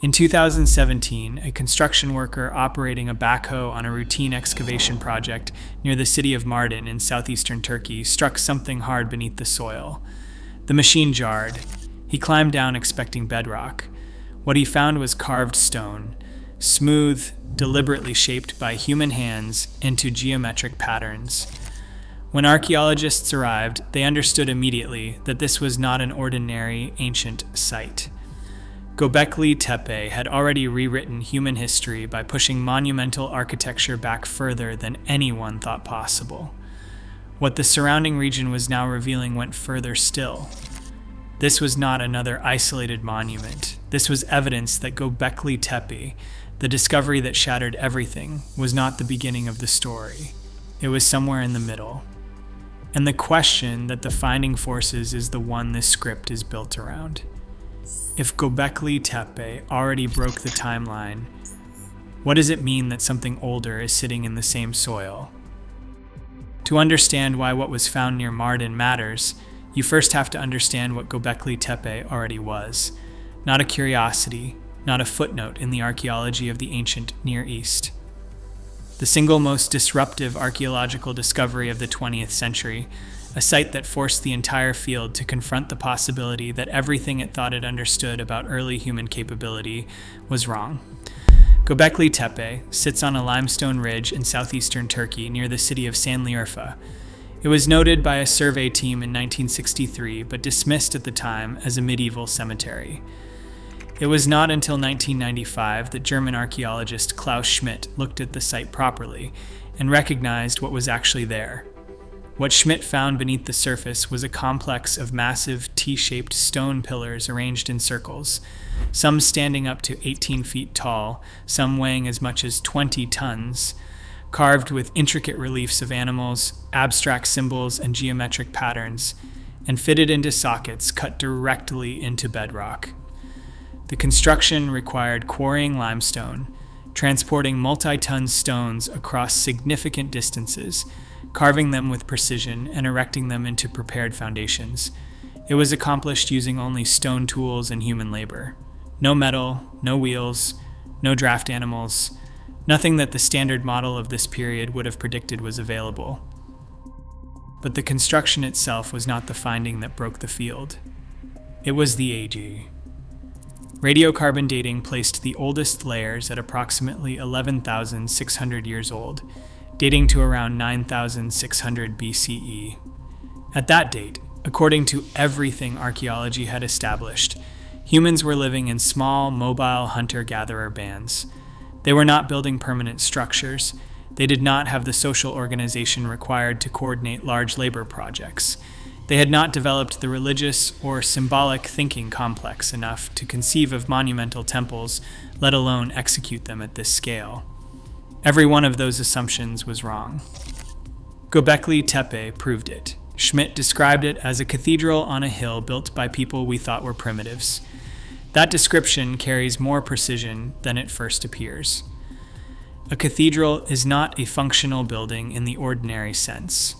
In 2017, a construction worker operating a backhoe on a routine excavation project near the city of Mardin in southeastern Turkey struck something hard beneath the soil. The machine jarred. He climbed down expecting bedrock. What he found was carved stone, smooth, deliberately shaped by human hands into geometric patterns. When archaeologists arrived, they understood immediately that this was not an ordinary ancient site. Göbekli Tepe had already rewritten human history by pushing monumental architecture back further than anyone thought possible. What the surrounding region was now revealing went further still. This was not another isolated monument. This was evidence that Göbekli Tepe, the discovery that shattered everything, was not the beginning of the story. It was somewhere in the middle. And the question that the finding forces is the one this script is built around. If Göbekli Tepe already broke the timeline, what does it mean that something older is sitting in the same soil? To understand why what was found near Mardin matters, you first have to understand what Göbekli Tepe already was. Not a curiosity, not a footnote in the archaeology of the ancient Near East. The single most disruptive archaeological discovery of the 20th century, a site that forced the entire field to confront the possibility that everything it thought it understood about early human capability was wrong. Göbekli Tepe sits on a limestone ridge in southeastern Turkey near the city of Şanlıurfa. It was noted by a survey team in 1963 but dismissed at the time as a medieval cemetery. It was not until 1995 that German archaeologist Klaus Schmidt looked at the site properly and recognized what was actually there. What Schmidt found beneath the surface was a complex of massive T-shaped stone pillars arranged in circles, some standing up to 18 feet tall, some weighing as much as 20 tons, carved with intricate reliefs of animals, abstract symbols, and geometric patterns, and fitted into sockets cut directly into bedrock. The construction required quarrying limestone, transporting multi-ton stones across significant distances, carving them with precision, and erecting them into prepared foundations. It was accomplished using only stone tools and human labor. No metal, no wheels, no draft animals, nothing that the standard model of this period would have predicted was available. But the construction itself was not the finding that broke the field. It was the age. Radiocarbon dating placed the oldest layers at approximately 11,600 years old, dating to around 9,600 BCE. At that date, according to everything archaeology had established, humans were living in small, mobile hunter-gatherer bands. They were not building permanent structures. They did not have the social organization required to coordinate large labor projects. They had not developed the religious or symbolic thinking complex enough to conceive of monumental temples, let alone execute them at this scale. Every one of those assumptions was wrong. Göbekli Tepe proved it. Schmidt described it as a cathedral on a hill built by people we thought were primitives. That description carries more precision than it first appears. A cathedral is not a functional building in the ordinary sense.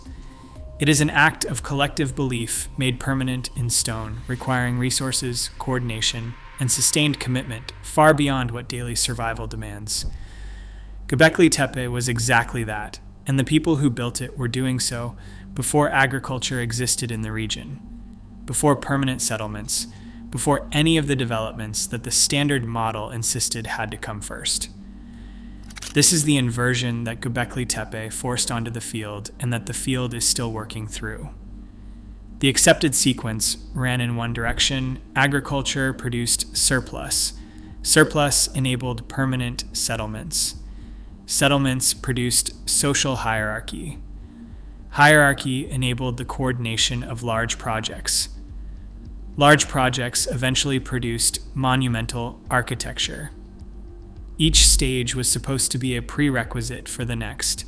It is an act of collective belief made permanent in stone, requiring resources, coordination, and sustained commitment far beyond what daily survival demands. Göbekli Tepe was exactly that, and the people who built it were doing so before agriculture existed in the region, before permanent settlements, before any of the developments that the standard model insisted had to come first. This is the inversion that Göbekli Tepe forced onto the field and that the field is still working through. The accepted sequence ran in one direction. Agriculture produced surplus. Surplus enabled permanent settlements. Settlements produced social hierarchy. Hierarchy enabled the coordination of large projects. Large projects eventually produced monumental architecture. Each stage was supposed to be a prerequisite for the next.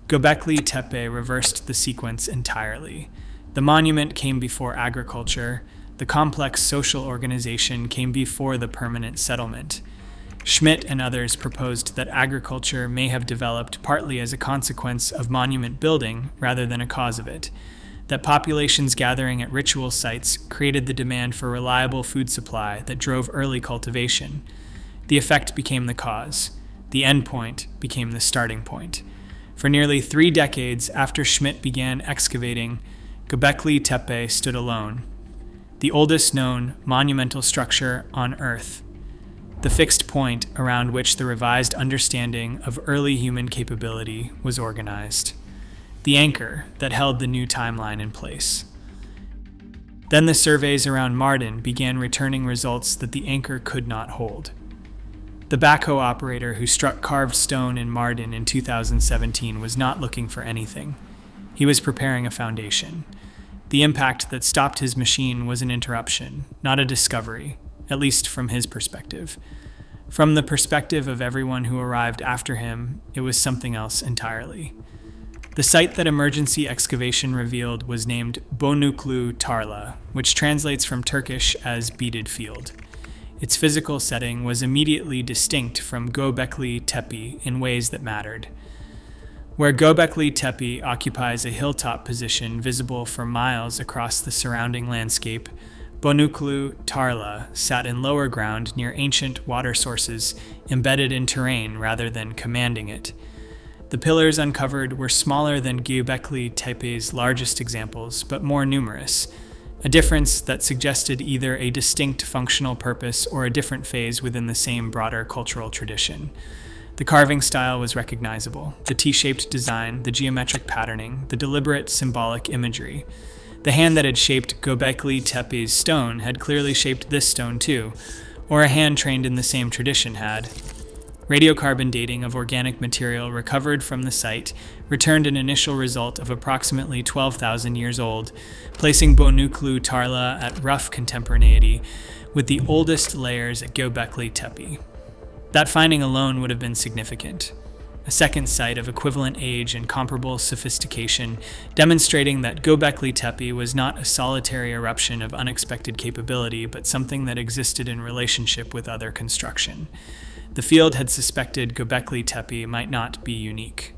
Göbekli Tepe reversed the sequence entirely. The monument came before agriculture. The complex social organization came before the permanent settlement. Schmidt and others proposed that agriculture may have developed partly as a consequence of monument building rather than a cause of it, that populations gathering at ritual sites created the demand for reliable food supply that drove early cultivation. The effect became the cause. The end point became the starting point. For nearly 3 decades after Schmidt began excavating, Göbekli Tepe stood alone, the oldest known monumental structure on Earth, the fixed point around which the revised understanding of early human capability was organized, the anchor that held the new timeline in place. Then the surveys around Mardin began returning results that the anchor could not hold. The backhoe operator who struck carved stone in Mardin in 2017 was not looking for anything. He was preparing a foundation. The impact that stopped his machine was an interruption, not a discovery, at least from his perspective. From the perspective of everyone who arrived after him, it was something else entirely. The site that emergency excavation revealed was named Boncuklu Tarla, which translates from Turkish as beaded field. Its physical setting was immediately distinct from Göbekli Tepe in ways that mattered. Where Göbekli Tepe occupies a hilltop position visible for miles across the surrounding landscape, Boncuklu Tarla sat in lower ground near ancient water sources embedded in terrain rather than commanding it. The pillars uncovered were smaller than Göbekli Tepe's largest examples, but more numerous, a difference that suggested either a distinct functional purpose or a different phase within the same broader cultural tradition. The carving style was recognizable, the T-shaped design, the geometric patterning, the deliberate symbolic imagery. The hand that had shaped Göbekli Tepe's stone had clearly shaped this stone too, or a hand trained in the same tradition had. Radiocarbon dating of organic material recovered from the site returned an initial result of approximately 12,000 years old, placing Boncuklu Tarla at rough contemporaneity with the oldest layers at Göbekli Tepe. That finding alone would have been significant. A second site of equivalent age and comparable sophistication, demonstrating that Göbekli Tepe was not a solitary eruption of unexpected capability, but something that existed in relationship with other construction. The field had suspected Göbekli Tepe might not be unique.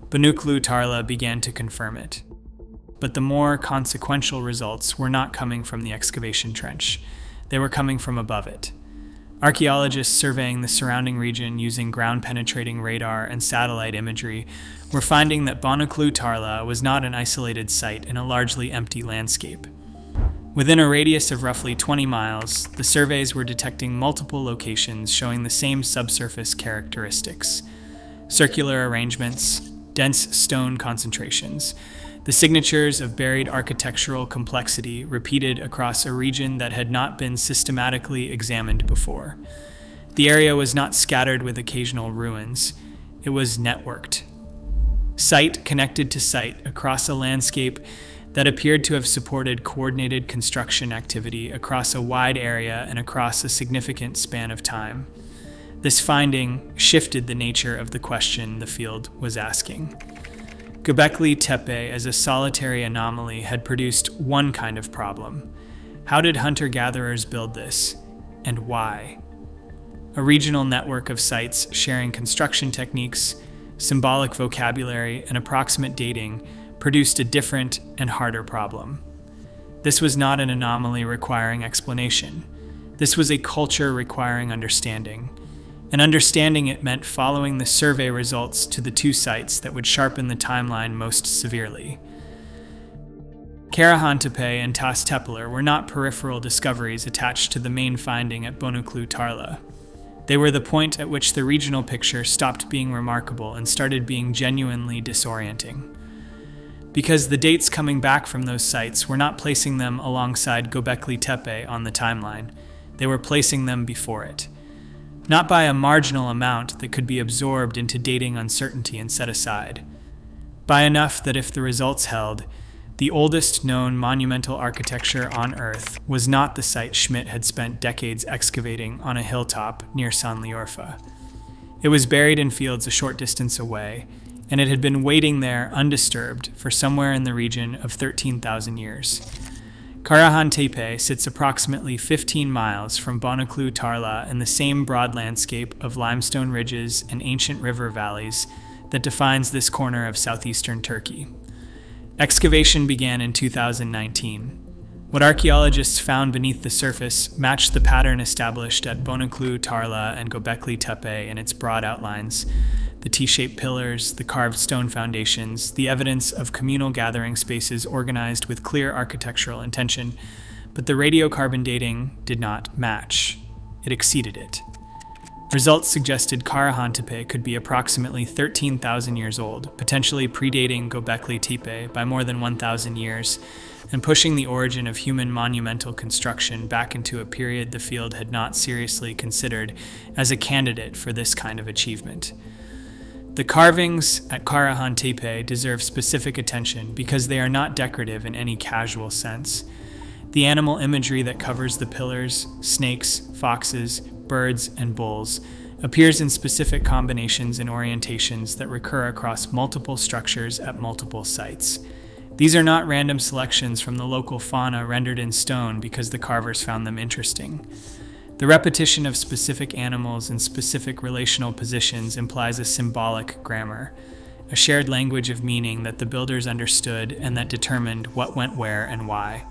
Boncuklu Tarla began to confirm it. But the more consequential results were not coming from the excavation trench. They were coming from above it. Archaeologists surveying the surrounding region using ground-penetrating radar and satellite imagery were finding that Boncuklu Tarla was not an isolated site in a largely empty landscape. Within a radius of roughly 20 miles, the surveys were detecting multiple locations showing the same subsurface characteristics: circular arrangements, dense stone concentrations, the signatures of buried architectural complexity repeated across a region that had not been systematically examined before. The area was not scattered with occasional ruins, it was networked. Site connected to site across a landscape that appeared to have supported coordinated construction activity across a wide area and across a significant span of time. This finding shifted the nature of the question the field was asking. Göbekli Tepe as a solitary anomaly had produced one kind of problem. How did hunter-gatherers build this, and why? A regional network of sites sharing construction techniques, symbolic vocabulary, and approximate dating produced a different and harder problem. This was not an anomaly requiring explanation. This was a culture requiring understanding. And understanding it meant following the survey results to the 2 sites that would sharpen the timeline most severely. Karahantepe and Tepe were not peripheral discoveries attached to the main finding at Boncuklu Tarla. They were the point at which the regional picture stopped being remarkable and started being genuinely disorienting. Because the dates coming back from those sites were not placing them alongside Göbekli Tepe on the timeline, they were placing them before it. Not by a marginal amount that could be absorbed into dating uncertainty and set aside. By enough that if the results held, the oldest known monumental architecture on Earth was not the site Schmidt had spent decades excavating on a hilltop near Sanliurfa. It was buried in fields a short distance away, and it had been waiting there undisturbed for somewhere in the region of 13,000 years. Karahantepe sits approximately 15 miles from Boncuklu Tarla in the same broad landscape of limestone ridges and ancient river valleys that defines this corner of southeastern Turkey. Excavation began in 2019. What archaeologists found beneath the surface matched the pattern established at Boncuklu Tarla and Göbekli Tepe in its broad outlines. The T-shaped pillars, the carved stone foundations, the evidence of communal gathering spaces organized with clear architectural intention, but the radiocarbon dating did not match. It exceeded it. Results suggested Karahantepe could be approximately 13,000 years old, potentially predating Göbekli Tepe by more than 1,000 years, and pushing the origin of human monumental construction back into a period the field had not seriously considered as a candidate for this kind of achievement. The carvings at Karahantepe deserve specific attention because they are not decorative in any casual sense. The animal imagery that covers the pillars, snakes, foxes, birds, and bulls, appears in specific combinations and orientations that recur across multiple structures at multiple sites. These are not random selections from the local fauna rendered in stone because the carvers found them interesting. The repetition of specific animals in specific relational positions implies a symbolic grammar, a shared language of meaning that the builders understood and that determined what went where and why.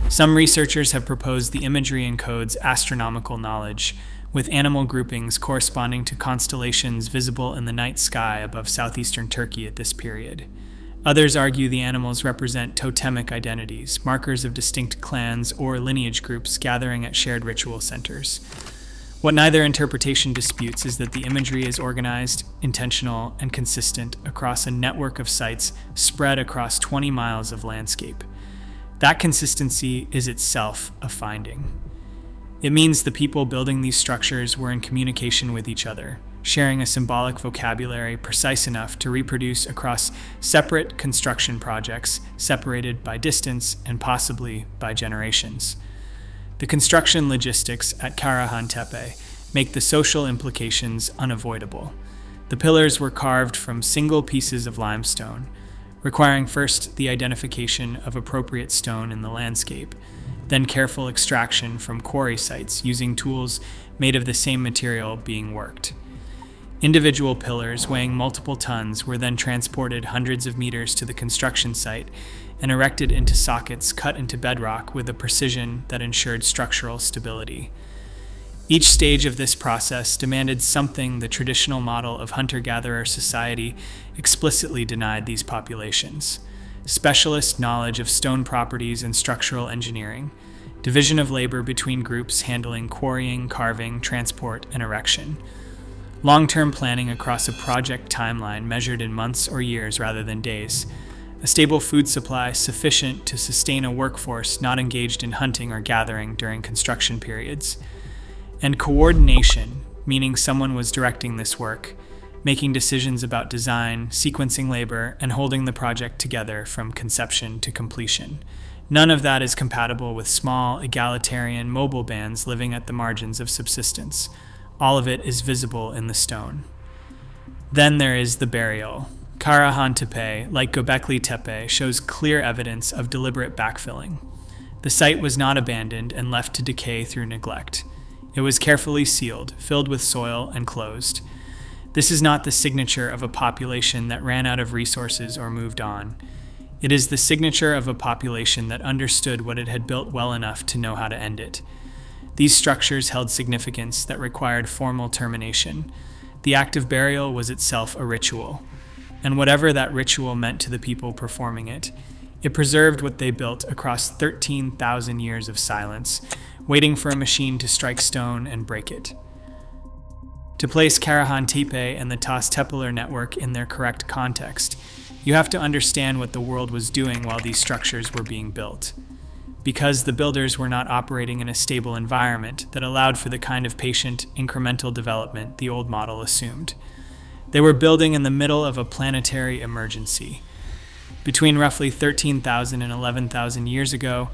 Some researchers have proposed the imagery encodes astronomical knowledge, with animal groupings corresponding to constellations visible in the night sky above southeastern Turkey at this period. Others argue the animals represent totemic identities, markers of distinct clans or lineage groups gathering at shared ritual centers. What neither interpretation disputes is that the imagery is organized, intentional, and consistent across a network of sites spread across 20 miles of landscape. That consistency is itself a finding. It means the people building these structures were in communication with each other, sharing a symbolic vocabulary precise enough to reproduce across separate construction projects, separated by distance and possibly by generations. The construction logistics at Karahantepe make the social implications unavoidable. The pillars were carved from single pieces of limestone, requiring first the identification of appropriate stone in the landscape, then careful extraction from quarry sites using tools made of the same material being worked. Individual pillars weighing multiple tons were then transported hundreds of meters to the construction site and erected into sockets cut into bedrock with a precision that ensured structural stability. Each stage of this process demanded something the traditional model of hunter-gatherer society explicitly denied these populations: specialist knowledge of stone properties and structural engineering, division of labor between groups handling quarrying, carving, transport, and erection, long-term planning across a project timeline measured in months or years rather than days, a stable food supply sufficient to sustain a workforce not engaged in hunting or gathering during construction periods, and coordination, meaning someone was directing this work, making decisions about design, sequencing labor, and holding the project together from conception to completion. None of that is compatible with small, egalitarian, mobile bands living at the margins of subsistence. All of it is visible in the stone. Then there is the burial. Karahantepe, like Göbekli Tepe, shows clear evidence of deliberate backfilling. The site was not abandoned and left to decay through neglect. It was carefully sealed, filled with soil, and closed. This is not the signature of a population that ran out of resources or moved on. It is the signature of a population that understood what it had built well enough to know how to end it. These structures held significance that required formal termination. The act of burial was itself a ritual, and whatever that ritual meant to the people performing it, it preserved what they built across 13,000 years of silence, waiting for a machine to strike stone and break it. To place Karahantepe and the Tas-Tepeler network in their correct context, you have to understand what the world was doing while these structures were being built. Because the builders were not operating in a stable environment that allowed for the kind of patient, incremental development the old model assumed. They were building in the middle of a planetary emergency. Between roughly 13,000 and 11,000 years ago,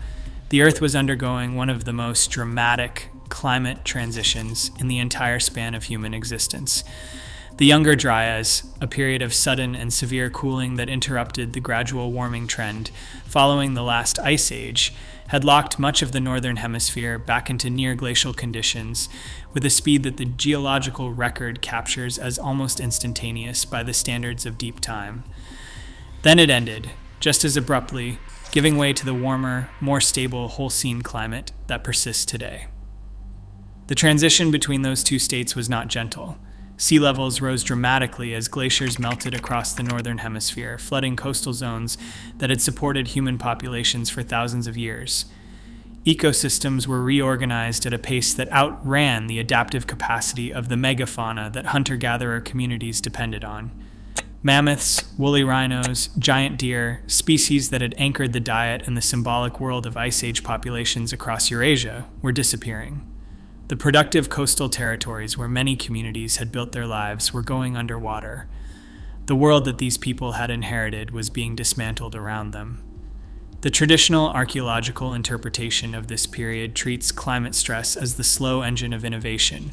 the Earth was undergoing one of the most dramatic climate transitions in the entire span of human existence. The Younger Dryas, a period of sudden and severe cooling that interrupted the gradual warming trend following the last ice age, had locked much of the northern hemisphere back into near-glacial conditions with a speed that the geological record captures as almost instantaneous by the standards of deep time. Then it ended, just as abruptly, giving way to the warmer, more stable Holocene climate that persists today. The transition between those two states was not gentle. Sea levels rose dramatically as glaciers melted across the northern hemisphere, flooding coastal zones that had supported human populations for thousands of years. Ecosystems were reorganized at a pace that outran the adaptive capacity of the megafauna that hunter-gatherer communities depended on. Mammoths, woolly rhinos, giant deer, species that had anchored the diet and the symbolic world of Ice Age populations across Eurasia, were disappearing. The productive coastal territories where many communities had built their lives were going underwater. The world that these people had inherited was being dismantled around them. The traditional archaeological interpretation of this period treats climate stress as the slow engine of innovation.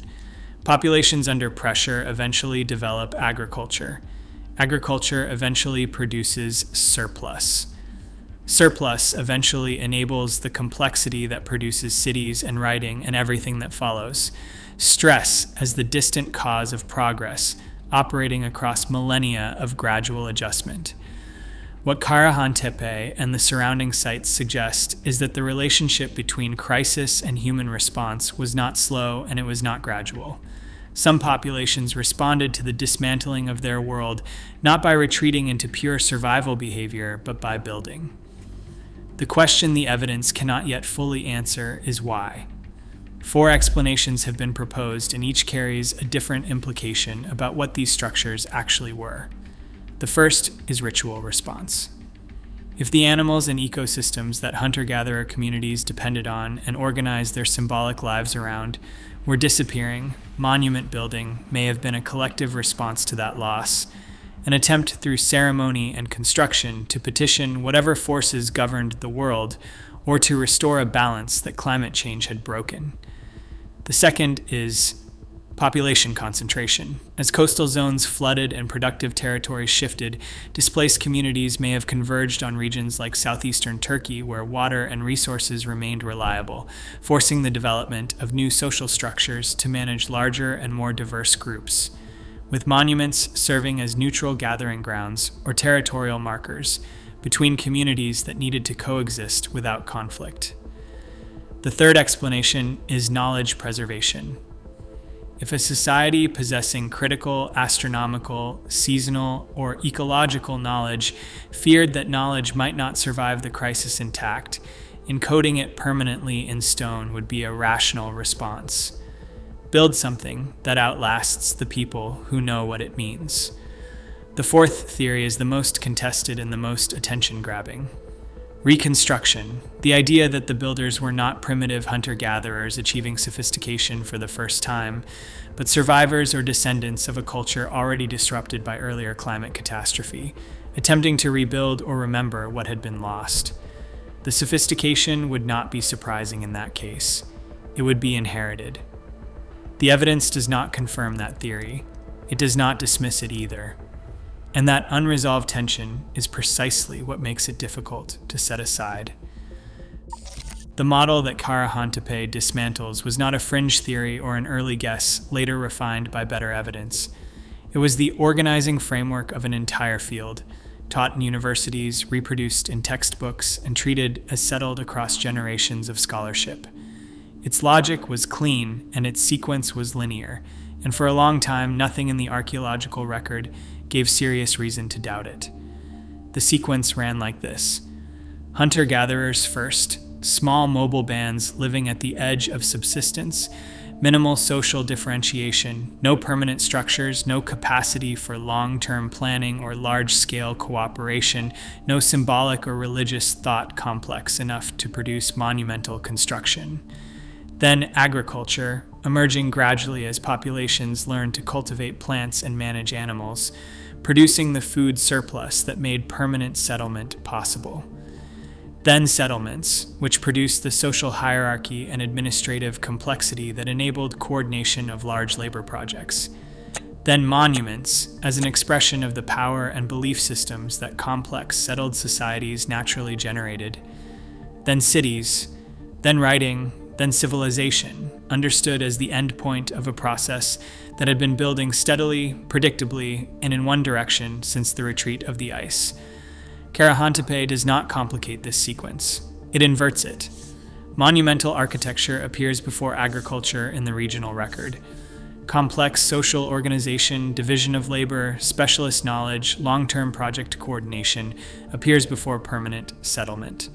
Populations under pressure eventually develop agriculture. Agriculture eventually produces surplus. Surplus eventually enables the complexity that produces cities and writing and everything that follows. Stress as the distant cause of progress, operating across millennia of gradual adjustment. What Karahantepe and the surrounding sites suggest is that the relationship between crisis and human response was not slow and it was not gradual. Some populations responded to the dismantling of their world not by retreating into pure survival behavior, but by building. The question the evidence cannot yet fully answer is why. 4 explanations have been proposed, and each carries a different implication about what these structures actually were. The first is ritual response. If the animals and ecosystems that hunter-gatherer communities depended on and organized their symbolic lives around were disappearing, monument building may have been a collective response to that loss, an attempt through ceremony and construction to petition whatever forces governed the world or to restore a balance that climate change had broken. The second is population concentration. As coastal zones flooded and productive territories shifted, displaced communities may have converged on regions like southeastern Turkey where water and resources remained reliable, forcing the development of new social structures to manage larger and more diverse groups, with monuments serving as neutral gathering grounds or territorial markers between communities that needed to coexist without conflict. The third explanation is knowledge preservation. If a society possessing critical, astronomical, seasonal, or ecological knowledge feared that knowledge might not survive the crisis intact, encoding it permanently in stone would be a rational response. Build something that outlasts the people who know what it means. The fourth theory is the most contested and the most attention-grabbing. Reconstruction, the idea that the builders were not primitive hunter-gatherers achieving sophistication for the first time, but survivors or descendants of a culture already disrupted by earlier climate catastrophe, attempting to rebuild or remember what had been lost. The sophistication would not be surprising in that case. It would be inherited. The evidence does not confirm that theory. It does not dismiss it either. And that unresolved tension is precisely what makes it difficult to set aside. The model that Karahantepe dismantles was not a fringe theory or an early guess, later refined by better evidence. It was the organizing framework of an entire field, taught in universities, reproduced in textbooks, and treated as settled across generations of scholarship. Its logic was clean, and its sequence was linear, and for a long time, nothing in the archaeological record gave serious reason to doubt it. The sequence ran like this: hunter-gatherers first, small mobile bands living at the edge of subsistence, minimal social differentiation, no permanent structures, no capacity for long-term planning or large-scale cooperation, no symbolic or religious thought complex enough to produce monumental construction. Then agriculture, emerging gradually as populations learned to cultivate plants and manage animals, producing the food surplus that made permanent settlement possible. Then settlements, which produced the social hierarchy and administrative complexity that enabled coordination of large labor projects. Then monuments, as an expression of the power and belief systems that complex, settled societies naturally generated. Then cities, then writing, then civilization, understood as the end point of a process that had been building steadily, predictably, and in one direction since the retreat of the ice. Karahantepe does not complicate this sequence. It inverts it. Monumental architecture appears before agriculture in the regional record. Complex social organization, division of labor, specialist knowledge, long-term project coordination appears before permanent settlement.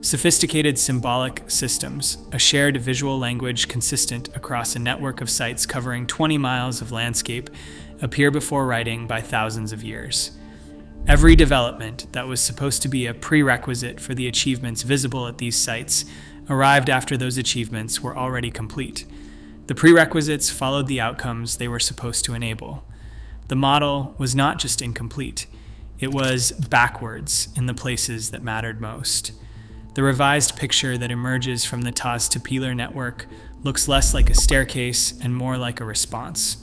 Sophisticated symbolic systems, a shared visual language consistent across a network of sites covering 20 miles of landscape, appear before writing by thousands of years. Every development that was supposed to be a prerequisite for the achievements visible at these sites arrived after those achievements were already complete. The prerequisites followed the outcomes they were supposed to enable. The model was not just incomplete, it was backwards in the places that mattered most. The revised picture that emerges from the Taz-Tapiler network looks less like a staircase and more like a response.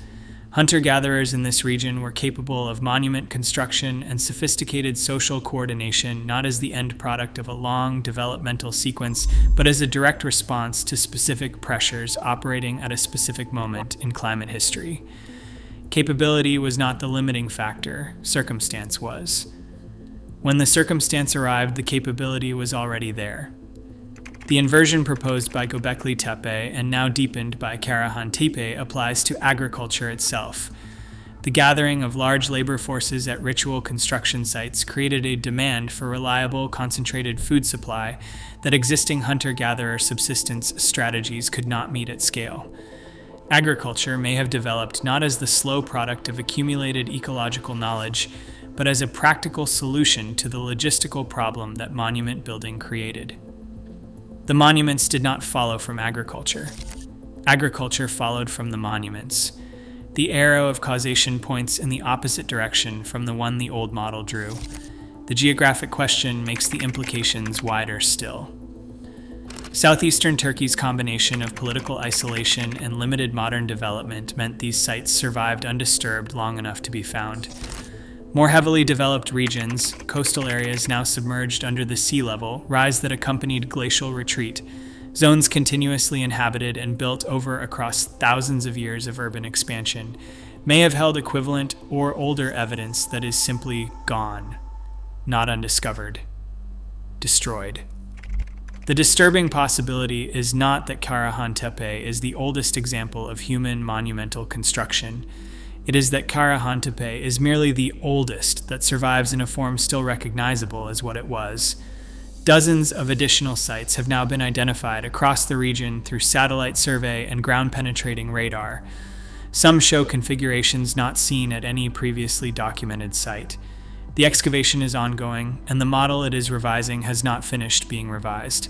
Hunter-gatherers in this region were capable of monument construction and sophisticated social coordination, not as the end product of a long developmental sequence, but as a direct response to specific pressures operating at a specific moment in climate history. Capability was not the limiting factor, circumstance was. When the circumstance arrived, the capability was already there. The inversion proposed by Göbekli Tepe and now deepened by Karahantepe applies to agriculture itself. The gathering of large labor forces at ritual construction sites created a demand for reliable, concentrated food supply that existing hunter-gatherer subsistence strategies could not meet at scale. Agriculture may have developed not as the slow product of accumulated ecological knowledge, but as a practical solution to the logistical problem that monument building created. The monuments did not follow from agriculture. Agriculture followed from the monuments. The arrow of causation points in the opposite direction from the one the old model drew. The geographic question makes the implications wider still. Southeastern Turkey's combination of political isolation and limited modern development meant these sites survived undisturbed long enough to be found. More heavily developed regions, coastal areas now submerged under the sea level, rise that accompanied glacial retreat, zones continuously inhabited and built over across thousands of years of urban expansion, may have held equivalent or older evidence that is simply gone, not undiscovered, destroyed. The disturbing possibility is not that Karahantepe is the oldest example of human monumental construction. It is that Karahantepe is merely the oldest that survives in a form still recognizable as what it was. Dozens of additional sites have now been identified across the region through satellite survey and ground-penetrating radar. Some show configurations not seen at any previously documented site. The excavation is ongoing, and the model it is revising has not finished being revised.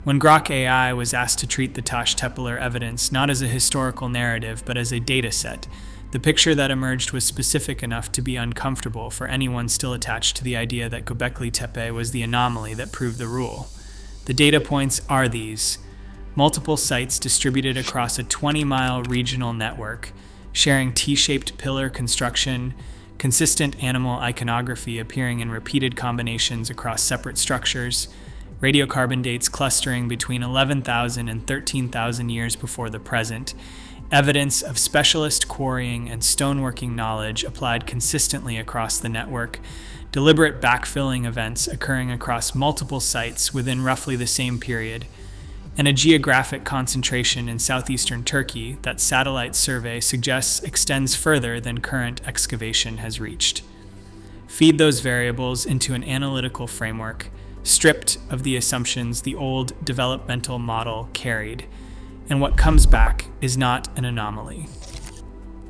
When Grok AI was asked to treat the Taş-Tepeler evidence not as a historical narrative but as a data set, the picture that emerged was specific enough to be uncomfortable for anyone still attached to the idea that Göbekli Tepe was the anomaly that proved the rule. The data points are these: multiple sites distributed across a 20-mile regional network, sharing T-shaped pillar construction, consistent animal iconography appearing in repeated combinations across separate structures, radiocarbon dates clustering between 11,000 and 13,000 years before the present, evidence of specialist quarrying and stoneworking knowledge applied consistently across the network, deliberate backfilling events occurring across multiple sites within roughly the same period, and a geographic concentration in southeastern Turkey that satellite survey suggests extends further than current excavation has reached. Feed those variables into an analytical framework, stripped of the assumptions the old developmental model carried, and what comes back is not an anomaly.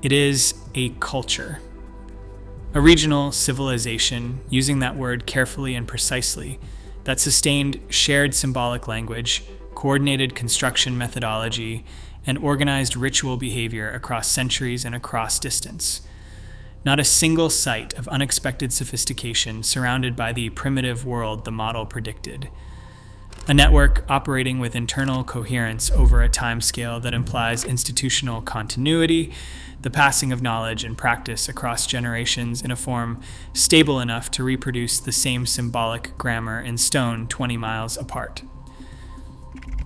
It is a culture. A regional civilization, using that word carefully and precisely, that sustained shared symbolic language, coordinated construction methodology, and organized ritual behavior across centuries and across distance. Not a single site of unexpected sophistication surrounded by the primitive world the model predicted. A network operating with internal coherence over a timescale that implies institutional continuity, the passing of knowledge and practice across generations in a form stable enough to reproduce the same symbolic grammar in stone 20 miles apart.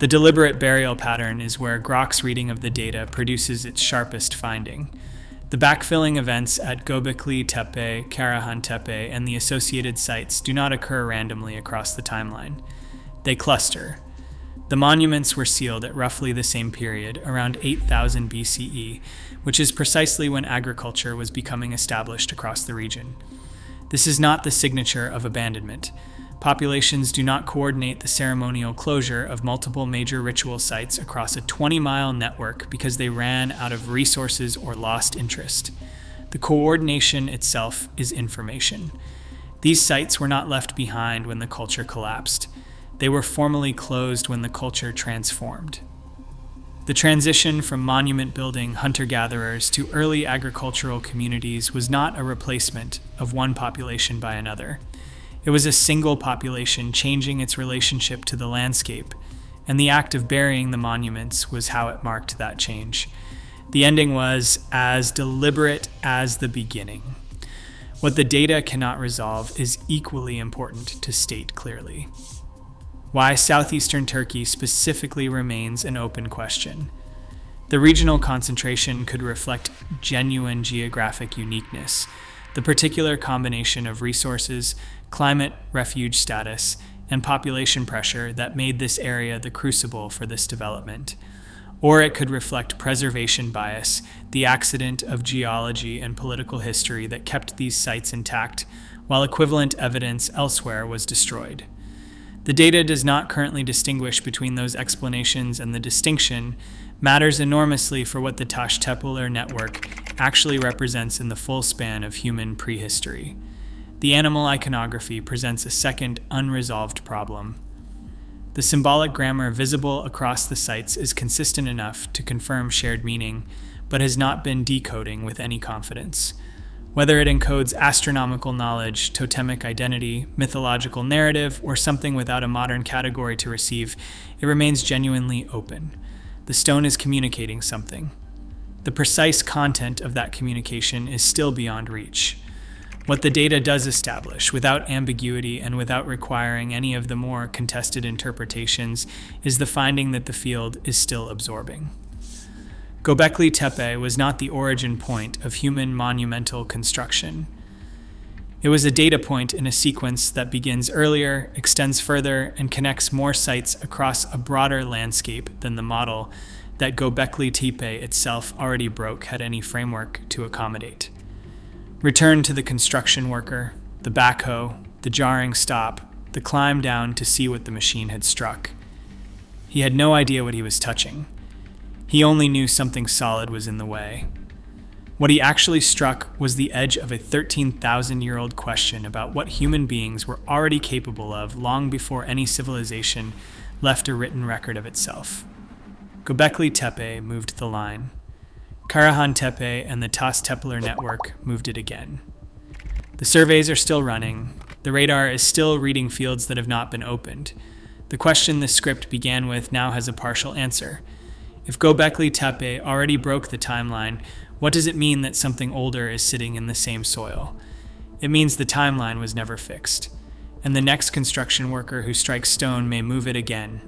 The deliberate burial pattern is where Grok's reading of the data produces its sharpest finding. The backfilling events at Göbekli Tepe, Karahantepe, and the associated sites do not occur randomly across the timeline. They cluster. The monuments were sealed at roughly the same period, around 8000 BCE, which is precisely when agriculture was becoming established across the region. This is not the signature of abandonment. Populations do not coordinate the ceremonial closure of multiple major ritual sites across a 20-mile network because they ran out of resources or lost interest. The coordination itself is information. These sites were not left behind when the culture collapsed. They were formally closed when the culture transformed. The transition from monument-building hunter-gatherers to early agricultural communities was not a replacement of one population by another. It was a single population changing its relationship to the landscape, and the act of burying the monuments was how it marked that change. The ending was as deliberate as the beginning. What the data cannot resolve is equally important to state clearly. Why southeastern Turkey specifically remains an open question. The regional concentration could reflect genuine geographic uniqueness, the particular combination of resources, climate, refuge status, and population pressure that made this area the crucible for this development. Or it could reflect preservation bias, the accident of geology and political history that kept these sites intact, while equivalent evidence elsewhere was destroyed. The data does not currently distinguish between those explanations, and the distinction matters enormously for what the Taştepeler network actually represents in the full span of human prehistory. The animal iconography presents a second unresolved problem. The symbolic grammar visible across the sites is consistent enough to confirm shared meaning, but has not been decoding with any confidence. Whether it encodes astronomical knowledge, totemic identity, mythological narrative, or something without a modern category to receive, it remains genuinely open. The stone is communicating something. The precise content of that communication is still beyond reach. What the data does establish, without ambiguity and without requiring any of the more contested interpretations, is the finding that the field is still absorbing. Göbekli Tepe was not the origin point of human monumental construction. It was a data point in a sequence that begins earlier, extends further, and connects more sites across a broader landscape than the model that Göbekli Tepe itself already broke had any framework to accommodate. Return to the construction worker, the backhoe, the jarring stop, the climb down to see what the machine had struck. He had no idea what he was touching. He only knew something solid was in the way. What he actually struck was the edge of a 13,000-year-old question about what human beings were already capable of long before any civilization left a written record of itself. Göbekli Tepe moved the line. Karahantepe and the Taştepeler network moved it again. The surveys are still running. The radar is still reading fields that have not been opened. The question this script began with now has a partial answer. If Göbekli Tepe already broke the timeline, what does it mean that something older is sitting in the same soil? It means the timeline was never fixed, and the next construction worker who strikes stone may move it again,